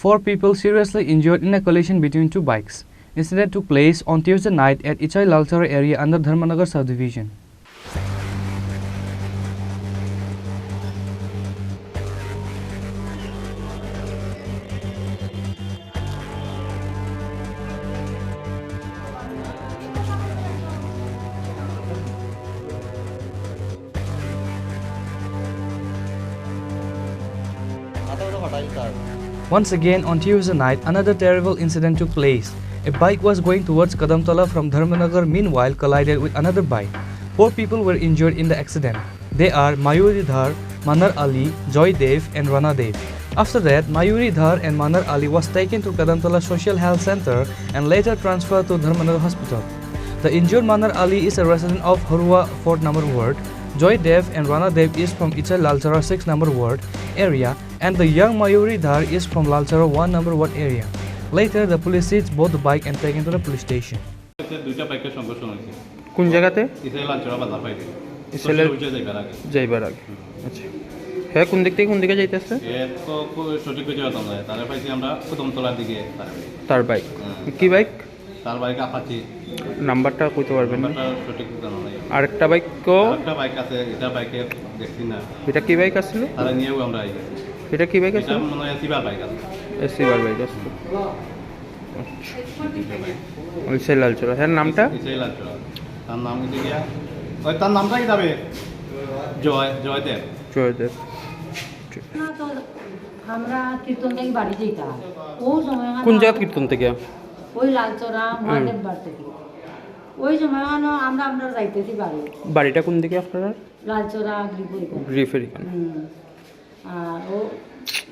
4 people seriously injured in a collision between two bikes. Incident took place on Tuesday night at Ichai Lalchara area under Dharmanagar subdivision. Once again on Tuesday night, another terrible incident took place. A bike was going towards Kadamtala from Dharmanagar, meanwhile collided with another bike. 4 people were injured in the accident. They are Mayuri Dhar, Manar Ali, Joy Dev and Rana Dev. After that, Mayuri Dhar and Manar Ali was taken to Kadamtala Social Health Center and later transferred to Dharmanagar Hospital. The injured Manar Ali is a resident of Harua 4 number ward. Joy Dev and Rana Dev is from Ichai Lalchara 6 number ward area, and the young Mayuri Dhar is from Lalchara 1 number ward area. Later, the police seized both the bike and taken to the police station. কোন জায়গাতে যাইবার আগে আচ্ছা হ্যাঁ কোন দিক থেকে কোন দিকে যাইতেছে সঠিক কিছু জানতাম না তারে পাইছি আমরা কদমতলার দিকে তার বাইক কি বাইক তার বাইক আপাচি নাম্বারটা কইতে পারবেন না সঠিক জানা নাই আরেকটা বাইক আরেকটা বাইক আছে এটা বাইকে দেখছি না এটা কি বাইক আছিল তারা নিয়েও আমরা আই এটা কি বাইক আছে এটা মনে হয় সিবার বাইক আছে এসিবার বাইক আছে ওই লালচরা হ্যাঁ নামটা লালচরা তার নাম হচ্ছে গিয়া ওই তার নামটা কি যাবে জয়দেব জয়দেব আমরা কীর্তন থেকে বাড়ি যেতাম ও সময় কোন জায়গা কীর্তন থেকে ওই লালচরা মহাদেব বার থেকে ওই সময় আমরা যাইতেছি বাড়িটা কোন দিকে আপনারা লালচরা গ্রিফের আর ও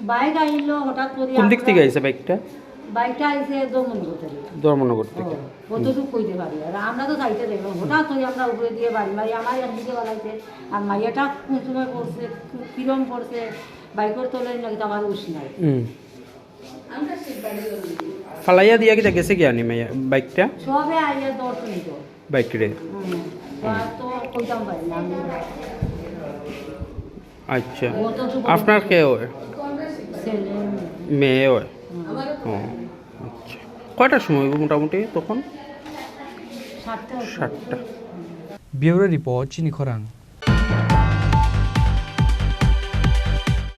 বাইক আইলো হঠাৎ করে কোন দিক থেকে আইছে বাইকটা আইছে ধর্মনগর থেকে কতটুকু কইতে পারি আর আমরা তো যাইতে দেখলাম হঠাৎ করে আমরা উপরে দিয়ে বাড়ি মারি আমার একদিকে বাড়াইছে আর মাইয়াটা কোন সময় পড়ছে কিরম পড়ছে বাইকের তলে নাকি আমার উস নাই ফালাইয়া দিয়া কি গেছে কি আনি মাইয়া বাইকটা সবে আইয়া দৌড় নিত বাইক রে তো কইতাম পারি না আচ্ছা আপনার কে হয় মেয়ে হয় আচ্ছা কয়টার সময় মোটামুটি তখন 7টা Bureau Report, Chini Khorang.